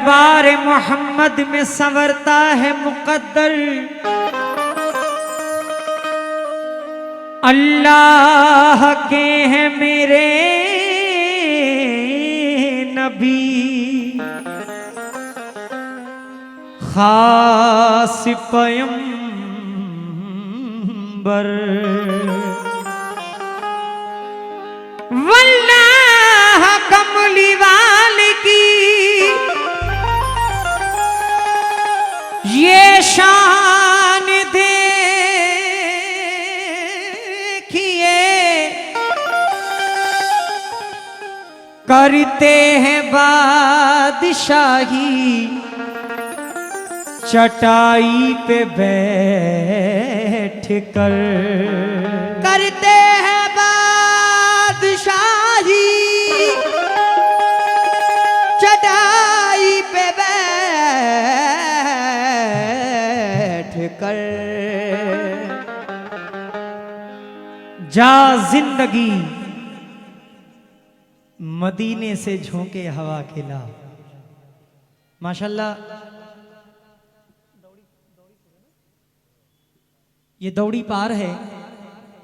दरबार मोहम्मद में संवरता है मुकद्दर। अल्लाह के हैं मेरे नबी, खास पैगंबर। वल्लाह कमली वाले की ये शान देखिए, करते हैं बादशाही चटाई पे बैठ कर। करते हैं बादशाही चटाई पे बैठ कर। जा जिंदगी मदीने से झोंके हवा के ला। माशाल्लाह, ये दौड़ी पार है।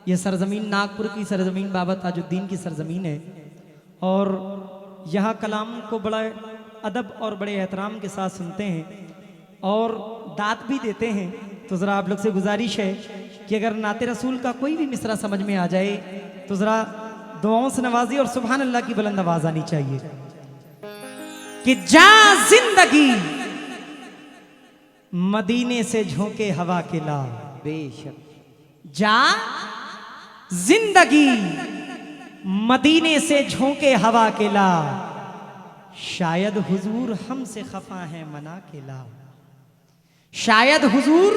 ये सरजमीन नागपुर की सरजमीन, बाबा ताजुद्दीन की सरजमीन है। और यहाँ कलाम को बड़ा अदब और बड़े एहतराम के साथ सुनते हैं और दात भी देते हैं। तो ज़रा आप लोग से गुजारिश है कि अगर नाते रसूल का कोई भी मिसरा समझ में आ जाए तो ज़रा दुआओं से नवाजी और सुभान अल्लाह की बुलंद आवाज आनी चाहिए कि जा जिंदगी मदीने से झोंके हवा के ला। बेशक जा जिंदगी मदीने से झोंके हवा के ला, शायद हुजूर हमसे खफा है मना के ला। शायद हुजूर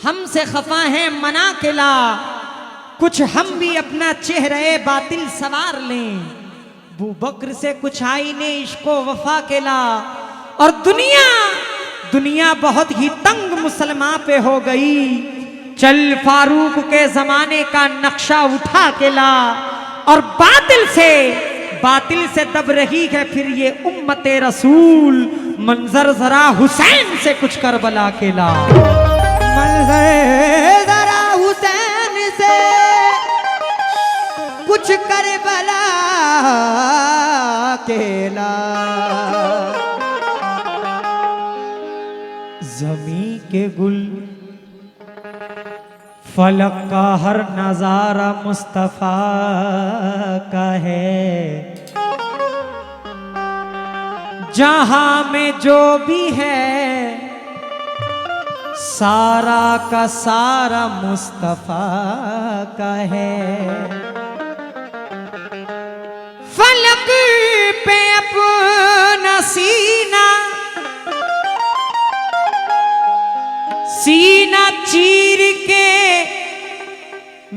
हमसे खफा है मना के ला, कुछ हम भी अपना चेहरे बातिल सवार लें। बू बकर से कुछ आईने इश्को वफा के ला। और दुनिया बहुत ही तंग मुसलमान पे हो गई, चल फारूक के जमाने का नक्शा उठा के ला। और बातिल से दब रही है फिर ये उम्मते रसूल, मंजर जरा हुसैन से कुछ करबला के ला। मंजर जरा हुसैन से कुछ करबला के ला। ज़मीं के गुल फलक का हर नजारा मुस्तफा का है। जहां में जो भी है सारा का सारा मुस्तफा का है। फलक पे अपना सीना चीर के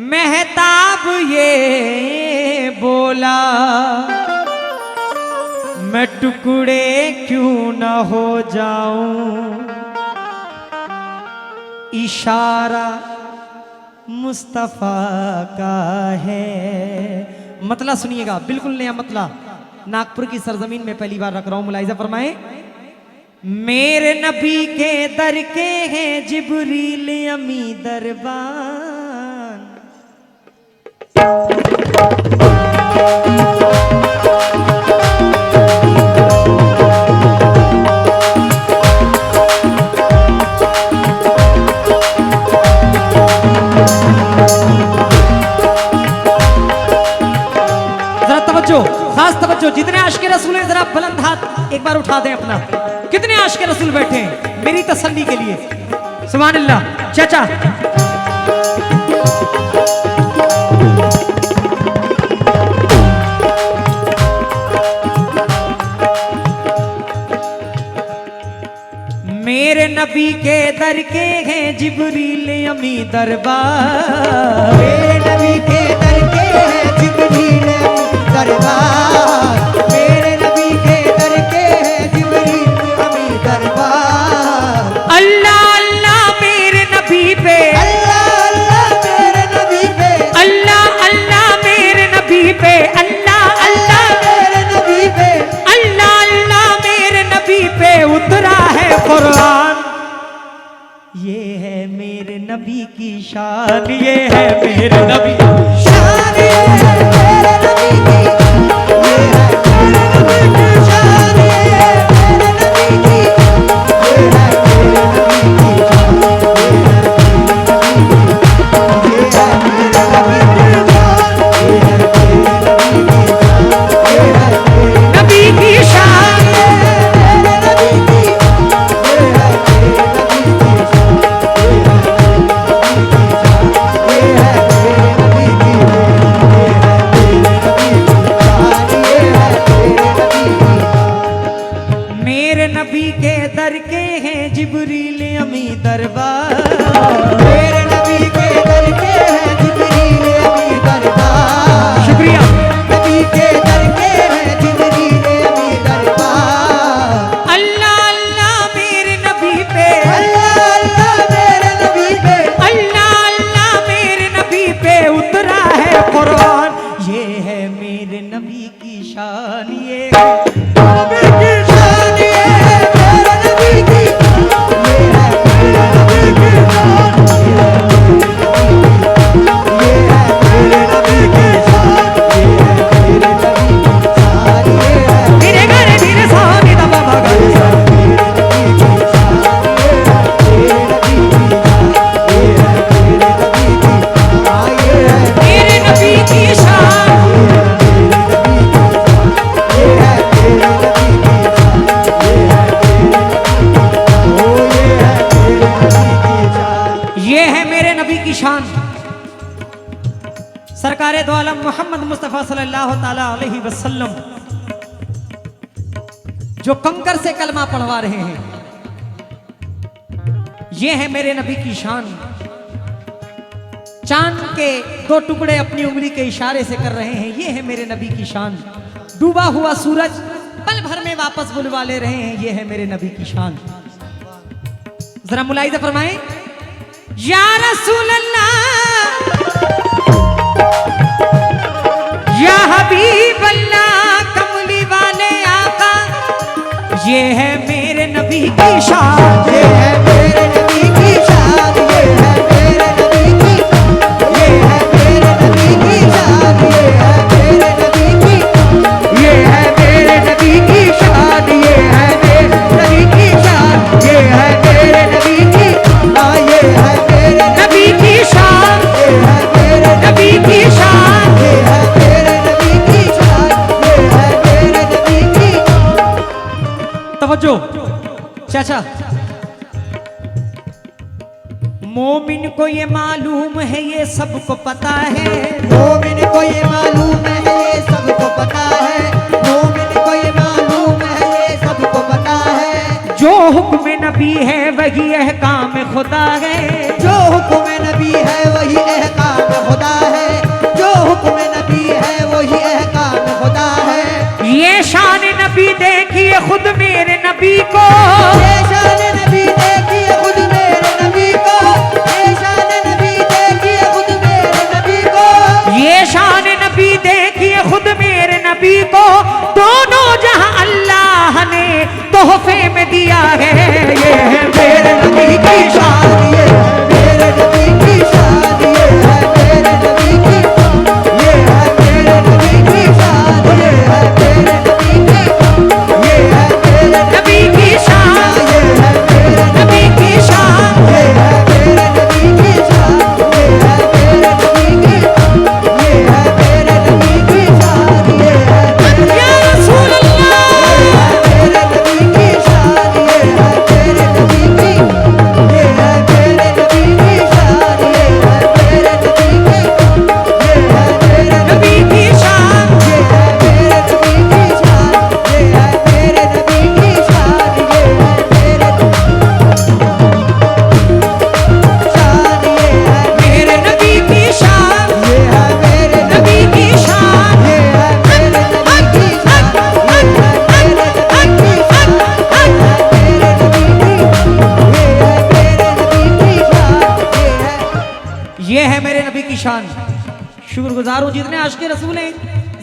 महताब ये बोला, मैं टुकड़े क्यों न हो जाऊं, इशारा मुस्तफा का है। मतला सुनिएगा, बिल्कुल नया मतला, नागपुर की सरजमीन में पहली बार रख रहा हूं, मुलाहिजा फरमाएं। मेरे नबी के दर के हैं जिब्रील अमी दरबान। जरा तवज्जो, खास तवज्जो, जितने आशिक़ रसूल हैं जरा बुलंद हाथ एक बार उठा दें अपना। कितने आशिक़ रसूल बैठे हैं मेरी तसल्ली के लिए? सुभान अल्लाह। चाचा मेरे नबी के दर के हैं जिब्रील अमी दरबार। मेरे नबी के दर के हैं जिब्रील अमी दरबार। मेरे नबी के दर के हैं जिब्रील अमी दरबार। अल्लाह अल्लाह मेरे नबी पे, अल्लाह अल्लाह मेरे नबी पे, अल्लाह अल्लाह मेरे नबी पे, अल्लाह अल्लाह मेरे नबी पे, अल्लाह अल्लाह मेरे नबी पे। उतरा है कुरान। ये है मेरे नबी की शान, ये है मेरे नबी की शान, ये है मेरे नबी की, ये है मेरे नबी की शान, ये है मेरे नबी की, ये है मेरे नबी की शान, ये है मेरे नबी की शान, ये है मेरे नबी की शान, ये है मेरे नबी की शान, ये है मेरे नबी की, ये है मेरे नबी के दर के हैं जिब्रील अमी दरबार, मेरे नबी के दर के हैं जिब्रील अमी दरबार, शुक्रिया। नबी के दर के हैं जिब्रील अमी दरबार। अल्लाह अल्लाह मेरे नबी पे, अल्लाह अल्लाह मेरे नबी पे, अल्लाह अल्लाह मेरे नबी पे उतरा है कुरान। ये है मेरे नबी की शान, ये है नबी की शान, ये है मेरे नबी की, ये है मेरे नबी की शान, ये है मेरे नबी की शान, ये है मेरे नबी की शान, ये है धीरे गाने धीरे सा निदा बाबा गाने सा, मेरे नबी की शान, ये है मेरे नबी की शान, ये है मेरे नबी की शान, ये है मेरे नबी की शान, ये है मेरे नबी की शान, ये है ये है मेरे नबी की शान। सरकारे दो आलम मोहम्मद मुस्तफ़ा सल्लल्लाहु ताला अलैहि वसल्लम जो कंकर से कलमा पढ़वा रहे हैं, ये है मेरे नबी की शान। चांद के दो टुकड़े अपनी उंगली के इशारे से कर रहे हैं, ये है मेरे नबी की शान। डूबा हुआ सूरज पल भर में वापस बुलवा ले रहे हैं, ये है मेरे नबी की शान। जरा मुलाहिजा फरमाएं, या रसूल अल्लाह, या हबीब अल्लाह, कमली वाले आका, ये है मेरे नबी की शान, ये है मेरे नबी की शान, ये है मेरे नबी की, ये है मेरे नबी की शान, ये है मेरे नबी की, ये है मेरे नबी की शान, ये है मेरे नबी की शान, ये है मेरे नबी की, हाँ ये है मेरे नबी की शान, ये है मेरे नबी की शान, ये है मेरे नबी की शान, ये है मेरे नबी की। तवज्जो चाचा, मोमिन को ये मालूम है, ये सबको पता है, मोमिन को ये मालूम है, ये सबको पता है, मोमिन को ये मालूम है, ये सबको पता है, जो हुक्म नबी है वही अहकाम खुदा है, जो हुक्म नबी है वही अहकाम खुदा है, जो हुक्म नबी है वही अहकाम खुदा है। ये शान नबी देखिए खुद मेरे नबी को, ये शान नबी देखिए खुद मेरे नबी को, ये शान नबी देखिए खुद मेरे नबी को, ये शान नबी देखिए खुद मेरे नबी को, दोनों जहां अल्लाह ने तोहफे में दिया है, ये है मेरे नबी की शान, ये है मेरे नबी की शान, ये है मेरे नबी की, ये है मेरे नबी की शान, ये है मेरे नबी की, ये है मेरे नबी की शान, ये है मेरे नबी की शान, ये है मेरे नबी की शान, ये है मेरे नबी की, ये है मेरे नबी की शान, ये है या रसूल अल्लाह, ये है मेरे नबी की शान, ये है मेरे नबी की, ये है मेरे नबी की शान, ये है मेरे नबी की, ये है मेरे नबी की शान, ये है मेरे नबी की शान, ये है मेरे नबी की शान, ये है मेरे शान, ये है मेरे नबी की शान, ये है मेरे नबी की शान, ये है मेरे नबी की शान, ये है मेरे नबी की शान, ये है मेरे नबी की, ये है मेरे नबी की शान, ये है मेरे नबी की शान। शुक्रगुजार हूं जितने आशिक रसूल हैं,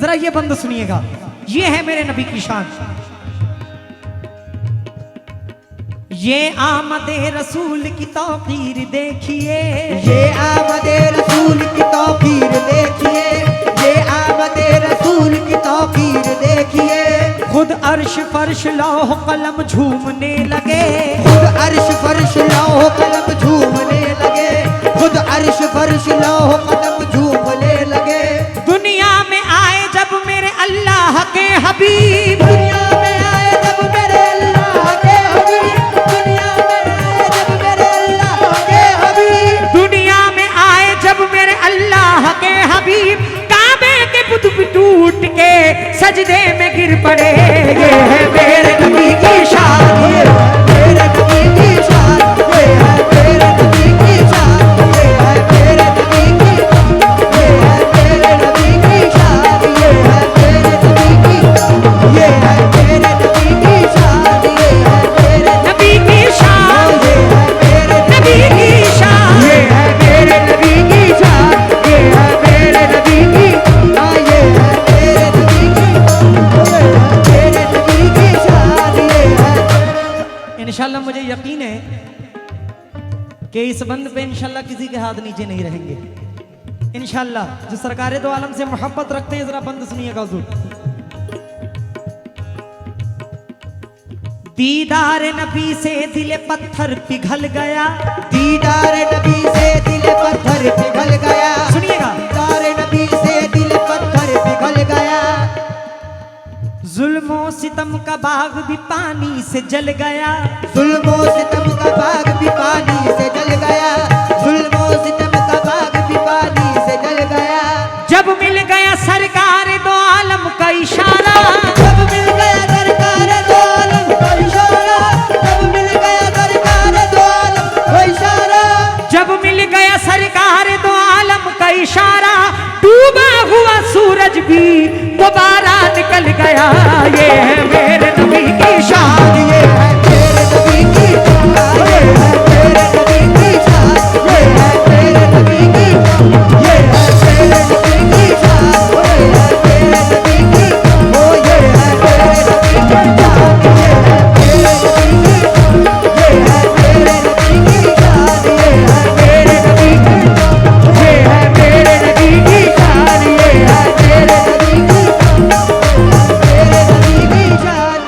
जरा ये बंद सुनिएगा, ये है मेरे नबी की शान। ये आमदे रसूल की तौकीर देखिए, ये आमदे रसूल की तौकीर देखिए, ये आमदे रसूल की तौकीर देखिए। खुद अर्श फर्श लौह कलम झूमने लगे, खुद अर्श फर्श लौह कलम झूमने लगे, खुद अर्श फर्श लौह कलम झूमने लगे। दुनिया में आए जब मेरे अल्लाह के हबीब, दुनिया में आए जब मेरे अल्लाह के हबीब, दुनिया में आए जब मेरे अल्लाह के हबीब, दुनिया में आए जब मेरे अल्लाह के हबीब, काबे के बुत भी टूट के सजदे में गिर पड़े। ये है मेरे नबी की शान, ये है मेरे नबी की शान, ये है मेरे नबी की शान, ये है मेरे नबी की, ये है मेरे नबी की शान, ये है मेरे नबी की, ये है मेरे नबी की शान, ये है मेरे नबी की शान, ये है मेरे नबी की शान, ये है मेरे नबी की शान, ये है मेरे नबी की, हाँ ये है मेरे नबी की, ये है मेरे नबी की शान, ये है। इंशाल्लाह मुझे यकीन है कि इस बंद पे इंशाल्लाह किसी के हाथ नीचे नहीं रहेंगे। इंशाल्लाह जो सरकारे दो आलम से मोहब्बत रखते हैं, जरा बंद सुनिएगा हुजूर। दीदार नबी से दिल पत्थर पिघल गया, दीदार नबी से दिल पत्थर पिघल गया, सुनिएगा। दीदार नबी से दिल पत्थर पिघल गया। जुल्मो सितम का बाग भी पानी से जल गया, जुल्मो सितम का बाग भी पानी से जल गया, जुल्मो सितम का बाग भी पानी से जल गया। जब मिल गया सरकार दो आलम का इशारा, जब मिल गया सरकार दो आलम का इशारा, जब मिल गया सरकार दो आलम का इशारा, जब मिल गया सरकार दो आलम का इशारा, डूबा हुआ सूरज भी दोबारा निकल गया। ये है मेरे नबी की शान, ये है मेरे नबी की शान, ये है मेरे नबी की शान, ये है मेरे नबी की, ये है मेरे नबी की शान, ये है मेरे नबी की, ओ ये है मेरे नबी की शान, ये है मेरे नबी की, ये है मेरे नबी की शान, ये है मेरे नबी की, ये है मेरे नबी की शान, ये है मेरे नबी की, मेरे नबी की शान।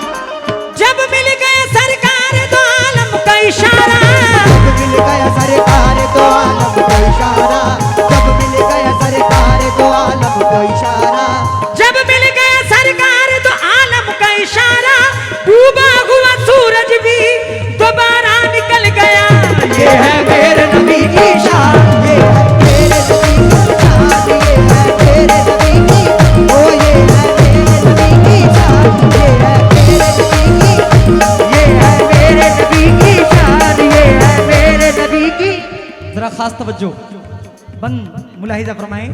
जब मिल गया सरकार दो आलम का इशारा, जब मिल गया सरकार दो आलम को इशारा, जब मिल गया सरकार दो आलम को इशारा, जब मिल गया सरकार दो आलम का इशारा, डूबा हुआ सूरज भी दोबारा निकल गया। ये है मेरे नबी की शान, ये है मेरे नबी की शान, ये है मेरे नबी की, ओ ये है मेरे नबी की शान, ये है मेरे नबी की, ये है मेरे नबी की शान, ये है मेरे नबी की। जरा खास तवज्जो, बंद मुलाहिजा फरमाएं।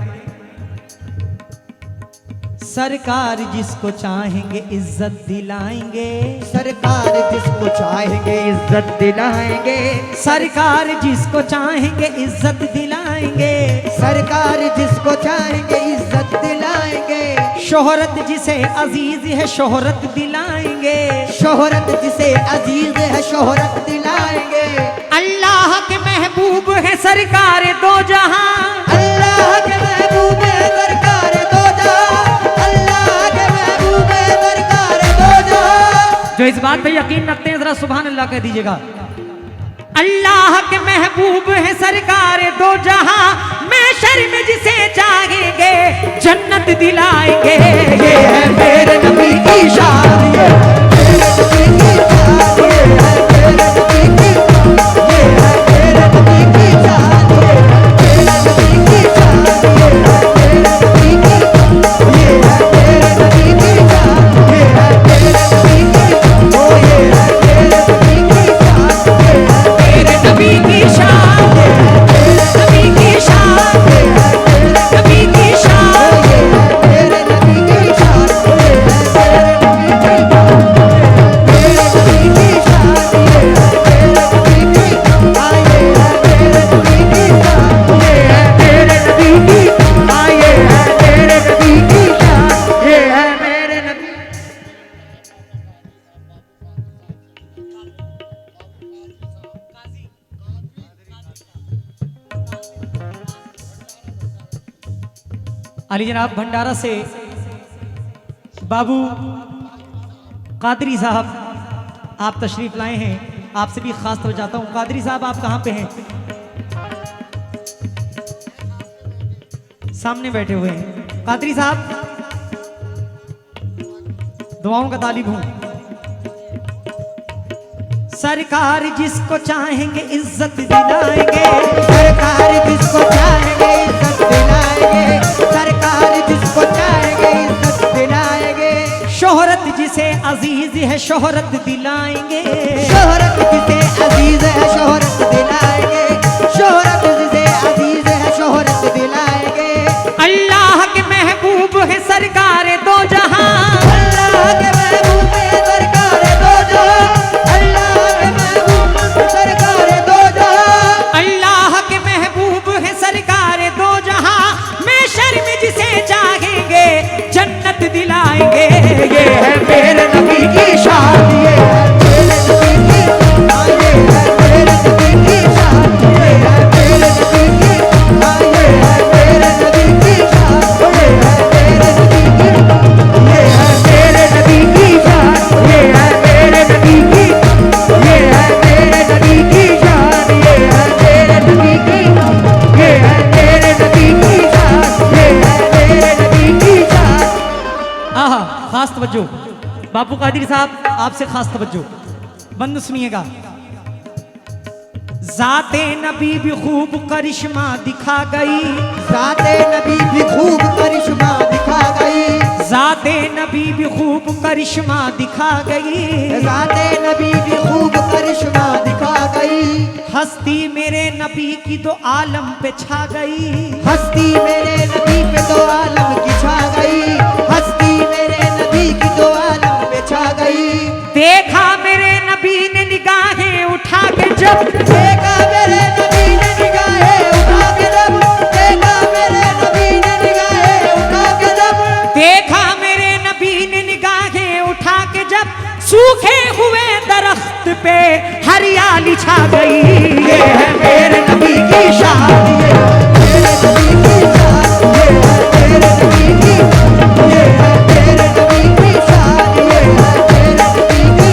सरकार जिसको चाहेंगे इज्जत दिलाएंगे, सरकार जिसको चाहेंगे इज्जत दिलाएंगे, सरकार जिसको चाहेंगे इज्जत दिलाएंगे, सरकार जिसको चाहेंगे इज्जत दिलाएंगे, शोहरत जिसे अजीज है शोहरत दिलाएंगे, शोहरत जिसे अजीज है शोहरत दिलाएंगे। अल्लाह के महबूब है सरकार दो जहां, अल्लाह के महबूब है सरकार दो जहां, अल्लाह के महबूब है सरकार दो जहां। जो इस बात पे यकीन रखते हैं जरा सुभान अल्लाह कह दीजिएगा। अल्लाह के महबूब है सरकार दो जहां, महशर में जिसे चाहेंगे जन्नत दिलाएंगे। ये है मेरे नबी की शान, ये है मेरे नबी की शान, ये है मेरे नबी की, ये है मेरे नबी की शान, ये है मेरे नबी की शान, ये है मेरे नबी की, ये है मेरे नबी की शान, ये है मेरे नबी की, ओ ये है मेरे नबी की शान, ये है मेरे नबी की शान, नबी की शान, नबी की शान, ये है मेरे नबी की शान, ये है मेरे नबी की, अली जनाब भंडारा से बाबू कादरी साहब आप तशरीफ लाए हैं, आपसे भी खास तवज्जो चाहता हूं। कादरी साहब आप कहां पे हैं? सामने बैठे हुए हैं। कादरी साहब दुआओं का तालिब हूं। सरकार जिसको चाहेंगे इज्जत दिलाएंगे, सरकार जिसको चाहेंगे इज्जत दिलाएंगे, सरकार जिसको चाहेंगे इज्जत दिलाएंगे, शोहरत जिसे अजीज है शोहरत दिलाएंगे, शोहरत जिसे अजीज है शोहरत दिलाएंगे, शोहरत जिसे अजीज है शोहरत दिलाएंगे। अल्लाह के महबूब है सरकार दो जहां, अल्लाह के महबूब है सरकार दो जहां, अल्लाह के महबूब है सरकार दो जहां, अल्लाह के महबूब है सरकार दो जहां। मैं शर्म जिसे चाहेंगे जन्नत दिलाएंगे। ये है मेरे नबी की शान, ये है मेरे नबी की शान, ये है मेरे नबी की शान, ये है मेरे नबी की शान, ये है मेरे नबी की शान, ये है मेरे नबी की, ये है मेरे नबी की शान, ये है मेरे नबी की, ये है मेरे नबी की शान, ये है मेरे नबी की, ये है मेरे नबी की शान, ये है मेरे नबी की शान। आहा खास तवज्जो बापू कादिर साहब आपसे खास तवज्जो, बंद सुनिएगा। जाते नबी भी खूब करिश्मा दिखा गई, जाते नबी भी खूब करिश्मा दिखा गई, जाते नबी भी खूब करिश्मा दिखा गई, जाते नबी भी खूब करिश्मा दिखा गई, हस्ती मेरे नबी की तो आलम पे छा गई, हस्ती मेरे नबी पे तो आलम की छा गई, हस्ती मेरे नबी की तो आलम पे छा गई। देखा मेरे नबी ने निगाहें उठा के जब, देखा मेरे नबी ने निगाहें उठा के जब, देखा मेरे नबी ने निगाहें उठा के जब, देखा मेरे नबी ने निगाहें उठा के जब, सूखे हुए दरख्त पे हरियाली छा गई। ये है मेरे नबी की शान, ये है मेरे नबी की शान, ये है मेरे नबी की, ये है मेरे नबी की शान, ये है मेरे नबी की,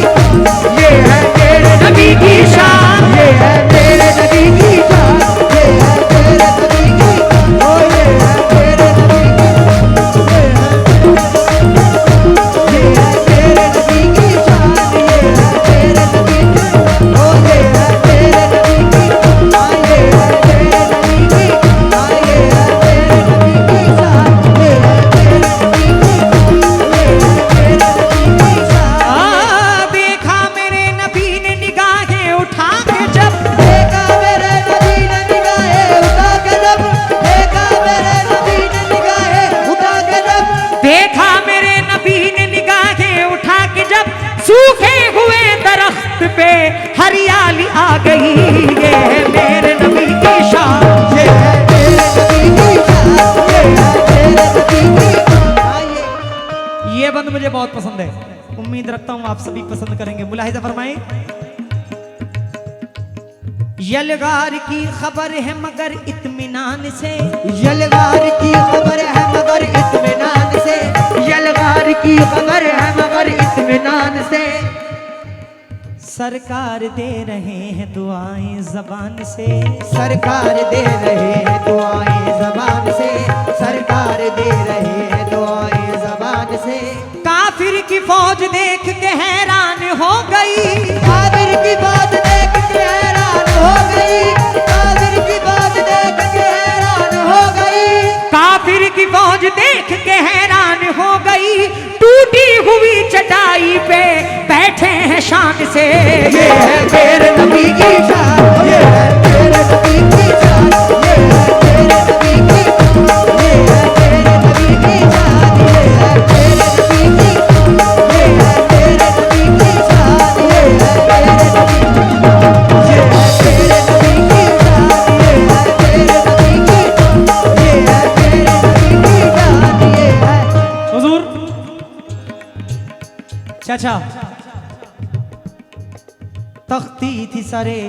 ये है मेरे नबी की शान, ये है मेरे नबी की शान, ये है मेरे नबी की, ओ ये है मेरे नबी की, ये है मेरे नबी की शान, ये है मेरे नबी की, ओ ये है मेरे नबी की, आ ये है मेरे नबी की, आ ये है मेरे नबी की शान, ये है मेरे नबी की, ये है मेरे नबी की शान। देखा मेरे नबी ने निगाहें उठा के जब, देखा मेरे नबी ने निगाहें उठा के जब, देखा मेरे नबी ने निगाहें उठा के जब, देखा मेरे नबी ने निगाहें उठा के जब, सूखे हुए दरख्त पे हरियाली आ गई। ये है मेरे नबी की शान, ये है मेरे नबी की शान, ये है मेरे नबी की। आइए ये बंद मुझे बहुत पसंद है, उम्मीद रखता हूं आप सभी पसंद करेंगे। मुलाहिजा फरमाएं। यलगार की खबर है मगर इत्मीनान से, यलगार की खबर है मगर इत्मीनान से, यलगार की खबर है मगर इत्मीनान से, सरकार दे रहे हैं दुआएं जबान से, सरकार दे रहे हैं दुआएं जबान से, सरकार दे रहे हैं दुआएं जबान से। काफिर की फौज देख के हैरान हो गई, कादिर की बात देख के हैरान हो गई, कादिर की बात देख के हैरान हो गई, काफिर की फौज देख के हैरान हो गई। टूटी हुई चटाई पे बैठे हैं शान से। ये है मेरे नबी की शान, ये है मेरे नबी की शान, ये है मेरे नबी की, ये है मेरे नबी की शान, ये है मेरे नबी की, ये है मेरे नबी की शान, ये है मेरे नबी की, ये है मेरे नबी की शान, ये है मेरे नबी की, ये है मेरे नबी की शान, ये है। हुजूर चाचा तख्ती थी सरे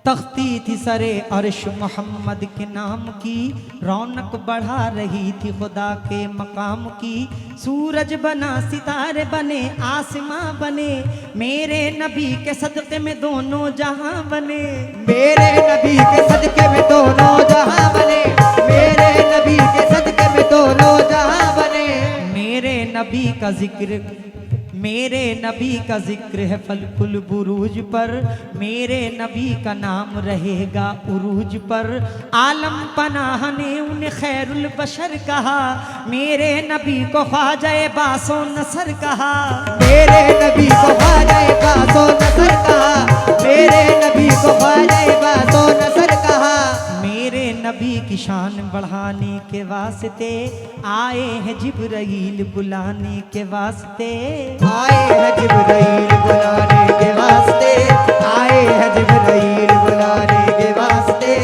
तख्ती थी सरे अर्श मोहम्मद के नाम की, रौनक बढ़ा रही थी खुदा के मकाम की। सूरज बना सितारे बने आसमां बने, मेरे नबी के सदक़े में दोनों जहां बने। मेरे नबी के सदके में दोनों जहां बने, मेरे नबी के सदके में दोनों जहां बने। मेरे नबी का जिक्र, मेरे नबी का जिक्र है फलकुल बुरूज पर, मेरे नबी का नाम रहेगा उरूज पर। आलम पनाह ने उन्हें खैरुल बशर कहा, मेरे नबी को ख्वाजा बासो नसर कहा। मेरे नबी को ख्वाजा बासो नसर कहा, मेरे नबी को ख्वाजा बासो नसर कहा। मेरे नबी की शान बढ़ाने के वास्ते आए हैं जिब्राइल बुलाने के वास्ते। आए हैं जिब्राइल बुलाने के वास्ते, आए हैं जिब्राइल बुलाने के वास्ते।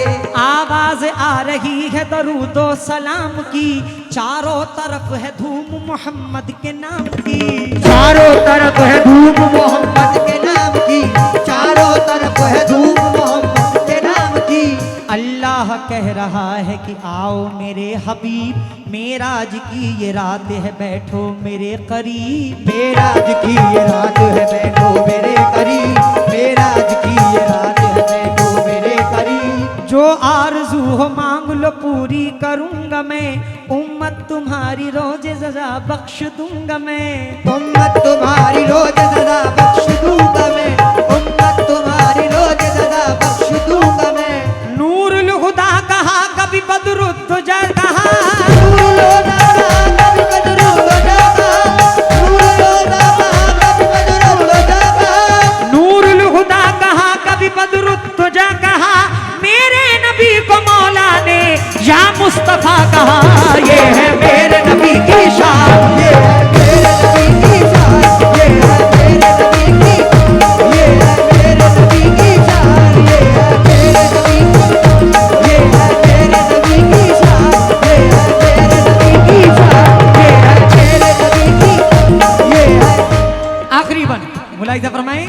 आवाज आ रही है दरूदो सलाम की, चारों तरफ है धूम मोहम्मद के नाम की। चारों तरफ है धूम मोहम्मद के नाम की, चारों तरफ है धूम मोहम्मद के नाम की। अल्लाह कह रहा है कि आओ मेरे हबीब, मेराज की ये रात है बैठो मेरे करीब। मेराज की ये रात है बैठो मेरे करीब, मेराज की ये रात है बैठो मेरे करीब। जो आरज़ू हो मांग लो पूरी करूंगा मैं, उम्मत तुम्हारी रोज सजा बख्श दूंगा मैं। उम्मत तुम्हारी रोज सजा बख्श दूंगा मैं, उम्मत तुम्हारी रोज सजा बख्श दूंगा मैं। नूरुल हुदा कहा कभी बदरुद्दुजा कहा, नूरुल हुदा कभी बदरुद्दुजा कहा, नूरुल हुदा कभी बदरुद्दुजा कहा। नूरुल हुदा कहा कभी बदरुद्दुजा कहा, मेरे नबी को मौला ने या मुस्तफा कहा। ये है मेरे नबी की शान, ये है मेरे नबी की शान, ये है मेरे नबी की, ये है मेरे नबी की शान, ये है मेरे नबी की, ये है मेरे नबी की शान, ये है मेरे नबी की शान, ये है मेरे नबी की, ये है। आखिरी बन मुलाहिजा फरमाएं।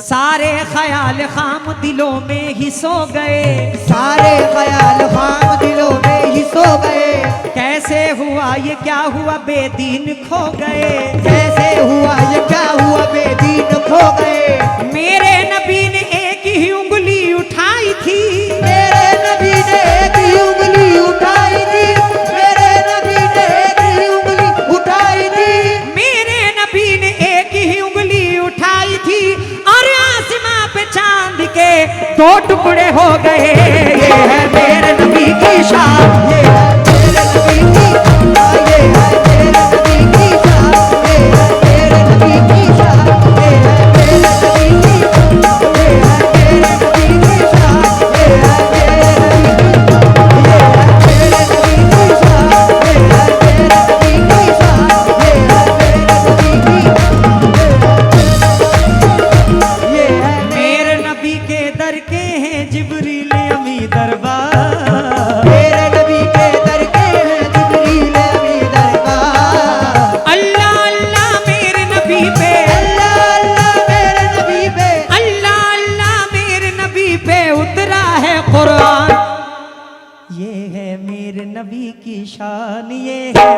सारे ख्याल खाम दिलों में ही सो गए, सारे ख्याल खाम दिलों में ही सो गए। कैसे हुआ ये क्या हुआ बेदीन खो गए। कैसे हुआ ये क्या हुआ बेदीन खो गए। मेरे नबी ने एक ही उंगली उठाई थी, मेरे नबी ने एक ही उंगली उठाई थी, मेरे नबी ने एक ही उंगली उठाई थी। मेरे नबी ने एक ही उंगली उठाई थी, और आसमां पे चांद के दो टुकड़े हो गए। ये है मेरे नबी की शान, ये है मेरे नबी की, ये है मेरे नबी की शान, ये है मेरे नबी की शान, ये है मेरे नबी की, ये है मेरे नबी की शान, ये है मेरे नबी, ये है मेरे नबी की शान, ये है मेरे नबी की शान, ये है मेरे नबी की, ये है मेरे नबी के दर के हैं जिब्रील अमी दरबार। मेरे नबी के दर के हैं जिब्रील अमी दरबार। अल्लाह अल्लाह मेरे नबी पे, अल्लाह अल्लाह मेरे नबी पे, अल्लाह अल्लाह मेरे नबी पे उतरा है कुरान। ये है मेरे नबी की शान, ये है